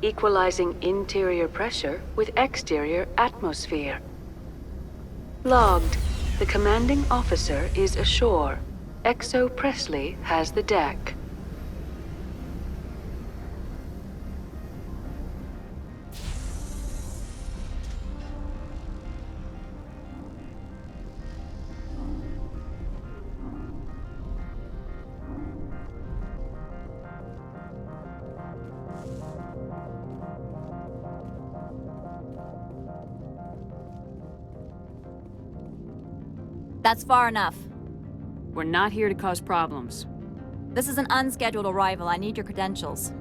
equalizing interior pressure with exterior atmosphere. Logged. The commanding officer is ashore. Exo Presley has the deck. That's far enough. We're not here to cause problems. This is an unscheduled arrival. I need your credentials.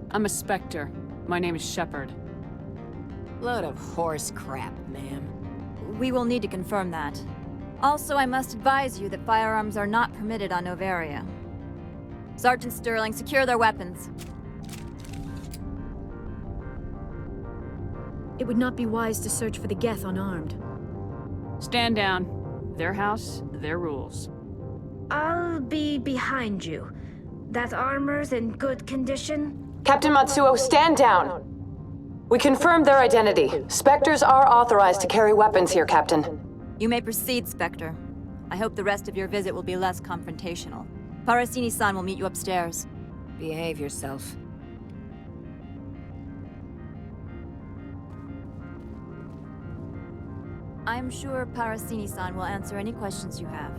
I'm a Spectre. My name is Shepard. Load of horse crap, ma'am. We will need to confirm that. Also, I must advise you that firearms are not permitted on Noveria. Sergeant Sterling, secure their weapons. It would not be wise to search for the Geth unarmed. Stand down. Their house, their rules. I'll be behind you. That armor's in good condition? Captain Matsuo, stand down! We confirmed their identity. Spectres are authorized to carry weapons here, Captain. You may proceed, Spectre. I hope the rest of your visit will be less confrontational. Parasini-san will meet you upstairs. Behave yourself. I am sure Parasini-san will answer any questions you have.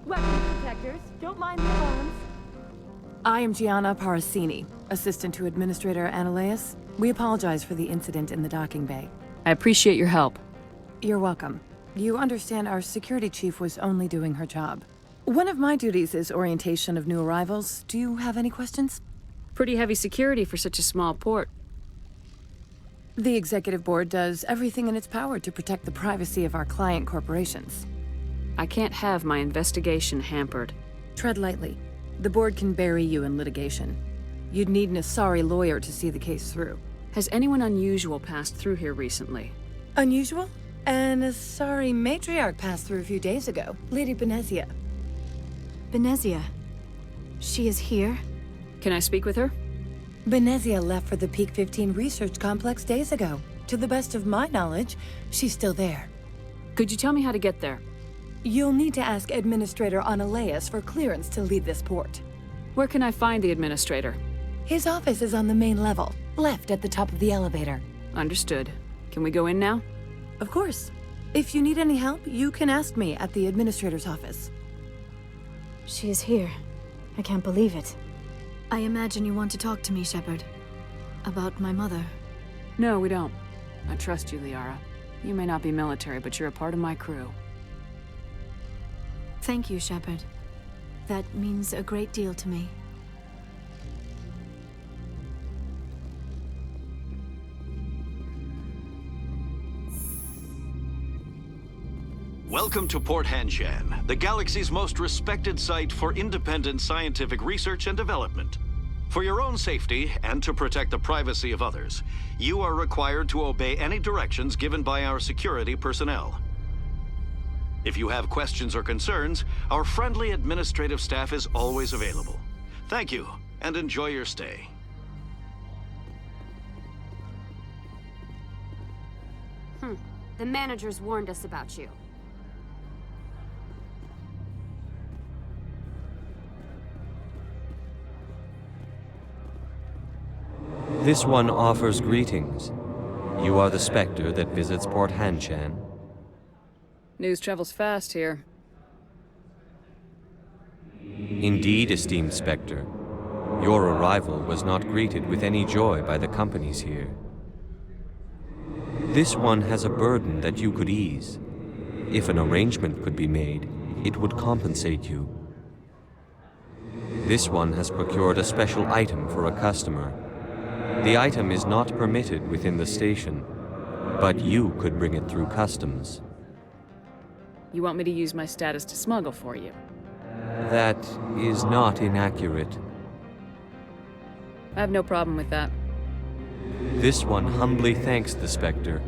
Weapons protectors, don't mind the alarms. I am Gianna Parasini, assistant to Administrator Analeas. We apologize for the incident in the docking bay. I appreciate your help. You're welcome. You understand our security chief was only doing her job. One of my duties is orientation of new arrivals. Do you have any questions? Pretty heavy security for such a small port. The Executive Board does everything in its power to protect the privacy of our client corporations. I can't have my investigation hampered. Tread lightly. The board can bury you in litigation. You'd need an Asari lawyer to see the case through. Has anyone unusual passed through here recently? Unusual? An Asari matriarch passed through a few days ago, Lady Benezia. Benezia. She is here? Can I speak with her? Benezia left for the Peak 15 research complex days ago. To the best of my knowledge, she's still there. Could you tell me how to get there? You'll need to ask Administrator Analeas for clearance to leave this port. Where can I find the administrator? His office is on the main level, left at the top of the elevator. Understood. Can we go in now? Of course. If you need any help, you can ask me at the administrator's office. She is here. I can't believe it. I imagine you want to talk to me, Shepard. About my mother. No, we don't. I trust you, Liara. You may not be military, but you're a part of my crew. Thank you, Shepard. That means a great deal to me. Welcome to Port Hanshan, the galaxy's most respected site for independent scientific research and development. For your own safety and to protect the privacy of others, you are required to obey any directions given by our security personnel. If you have questions or concerns, our friendly administrative staff is always available. Thank you, and enjoy your stay. The managers warned us about you. This one offers greetings. You are the Spectre that visits Port Hanshan. News travels fast here. Indeed, esteemed Spectre. Your arrival was not greeted with any joy by the companies here. This one has a burden that you could ease. If an arrangement could be made, it would compensate you. This one has procured a special item for a customer. The item is not permitted within the station, but you could bring it through customs. You want me to use my status to smuggle for you? That is not inaccurate. I have no problem with that. This one humbly thanks the Spectre.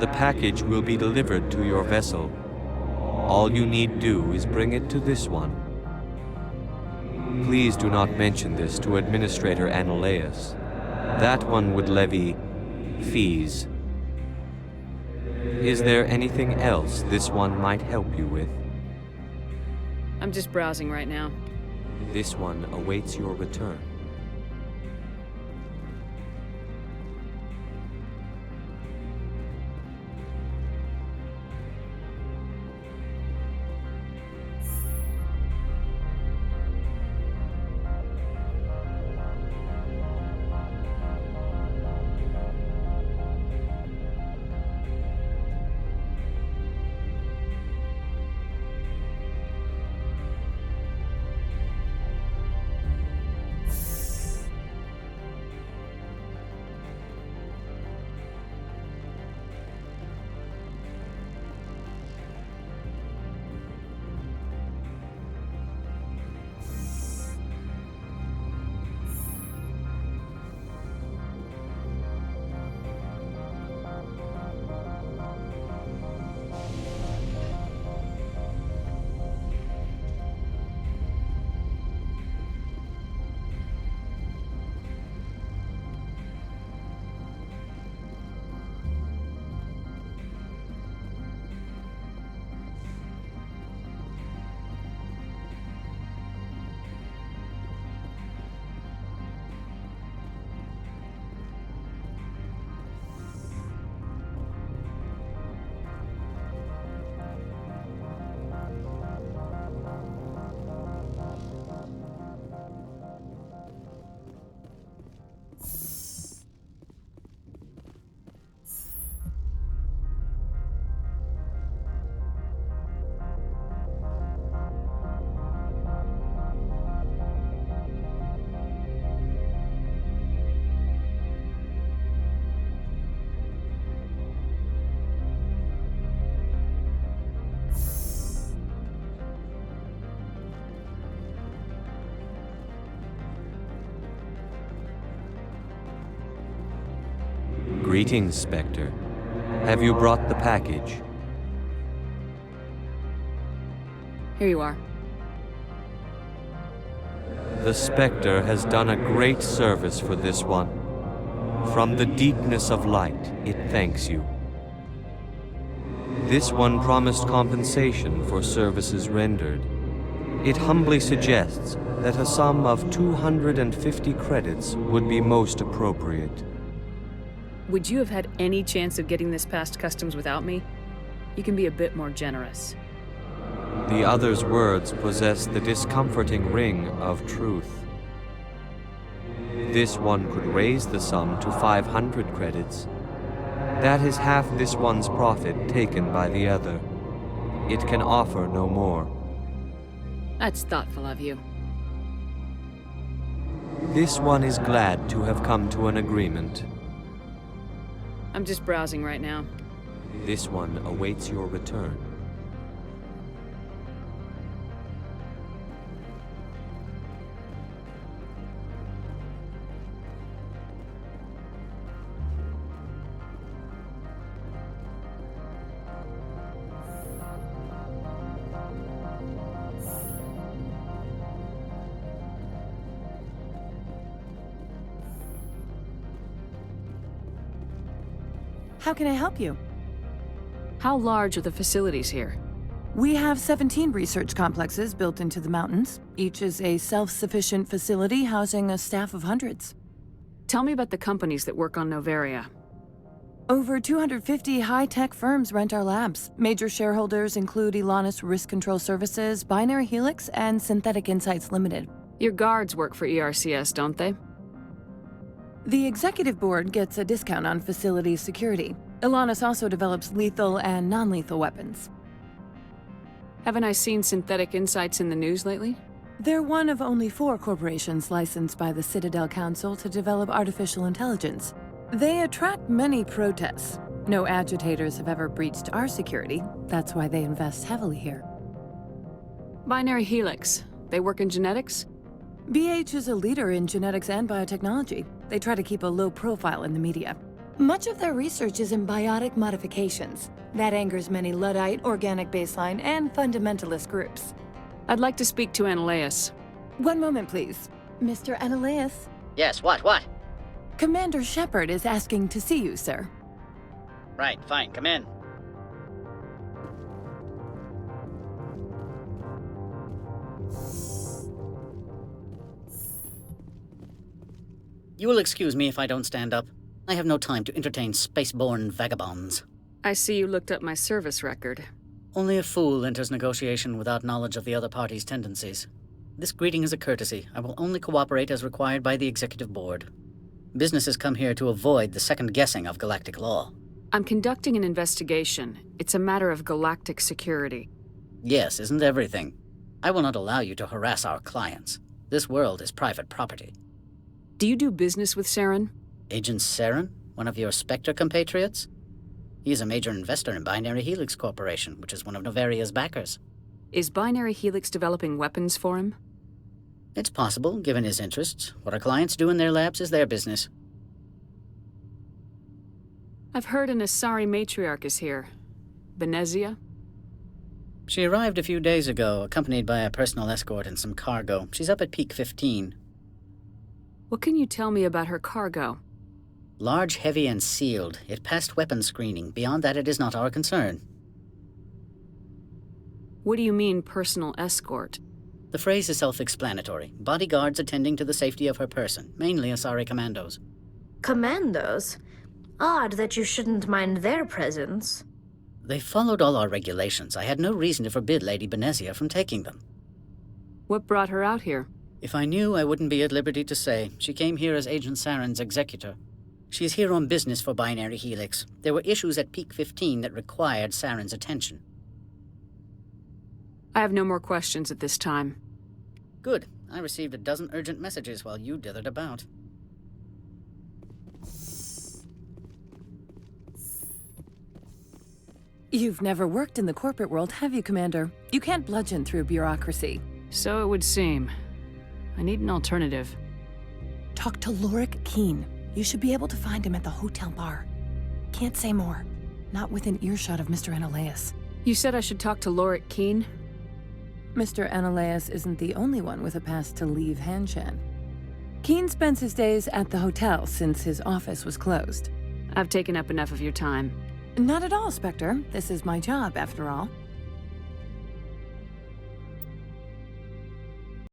The package will be delivered to your vessel. All you need do is bring it to this one. Please do not mention this to Administrator Annaleus. That one would levy fees. Is there anything else this one might help you with? I'm just browsing right now. This one awaits your return. Greetings, Spectre. Have you brought the package? Here you are. The Spectre has done a great service for this one. From the deepness of light, it thanks you. This one promised compensation for services rendered. It humbly suggests that a sum of 250 credits would be most appropriate. Would you have had any chance of getting this past customs without me? You can be a bit more generous. The other's words possess the discomforting ring of truth. This one could raise the sum to 500 credits. That is half this one's profit taken by the other. It can offer no more. That's thoughtful of you. This one is glad to have come to an agreement. I'm just browsing right now. This one awaits your return. How can I help you? How large are the facilities here? We have 17 research complexes built into the mountains. Each is a self-sufficient facility housing a staff of hundreds. Tell me about the companies that work on Noveria. Over 250 high-tech firms rent our labs. Major shareholders include Elanus Risk Control Services, Binary Helix, and Synthetic Insights Limited. Your guards work for ERCS, don't they? The executive board gets a discount on facility security. Elanus also develops lethal and non-lethal weapons. Haven't I seen Synthetic Insights in the news lately? They're one of only 4 corporations licensed by the Citadel Council to develop artificial intelligence. They attract many protests. No agitators have ever breached our security. That's why they invest heavily here. Binary Helix. They work in genetics? BH is a leader in genetics and biotechnology. They try to keep a low profile in the media. Much of their research is in biotic modifications. That angers many Luddite, organic baseline, and fundamentalist groups. I'd like to speak to Analaeus. One moment, please. Mr. Analaeus? Yes, what? Commander Shepard is asking to see you, sir. Right, fine, come in. You will excuse me if I don't stand up. I have no time to entertain spaceborne vagabonds. I see you looked up my service record. Only a fool enters negotiation without knowledge of the other party's tendencies. This greeting is a courtesy. I will only cooperate as required by the Executive Board. Businesses come here to avoid the second guessing of galactic law. I'm conducting an investigation. It's a matter of galactic security. Yes, isn't everything? I will not allow you to harass our clients. This world is private property. Do you do business with Saren? Agent Saren? One of your Spectre compatriots? He is a major investor in Binary Helix Corporation, which is one of Novaria's backers. Is Binary Helix developing weapons for him? It's possible, given his interests. What our clients do in their labs is their business. I've heard an Asari matriarch is here. Benezia? She arrived a few days ago, accompanied by a personal escort and some cargo. She's up at Peak 15. What can you tell me about her cargo? Large, heavy, and sealed. It passed weapons screening. Beyond that, it is not our concern. What do you mean, personal escort? The phrase is self-explanatory. Bodyguards attending to the safety of her person, mainly Asari commandos. Commandos? Odd that you shouldn't mind their presence. They followed all our regulations. I had no reason to forbid Lady Benezia from taking them. What brought her out here? If I knew, I wouldn't be at liberty to say. She came here as Agent Saren's executor. She's here on business for Binary Helix. There were issues at Peak 15 that required Saren's attention. I have no more questions at this time. Good. I received a dozen urgent messages while you dithered about. You've never worked in the corporate world, have you, Commander? You can't bludgeon through bureaucracy. So it would seem. I need an alternative. Talk to Lorik Keen. You should be able to find him at the hotel bar. Can't say more. Not within earshot of Mr. Analaeus. You said I should talk to Lorik Keen? Mr. Analaeus isn't the only one with a pass to leave Hanshan. Keen spends his days at the hotel since his office was closed. I've taken up enough of your time. Not at all, Spectre. This is my job, after all.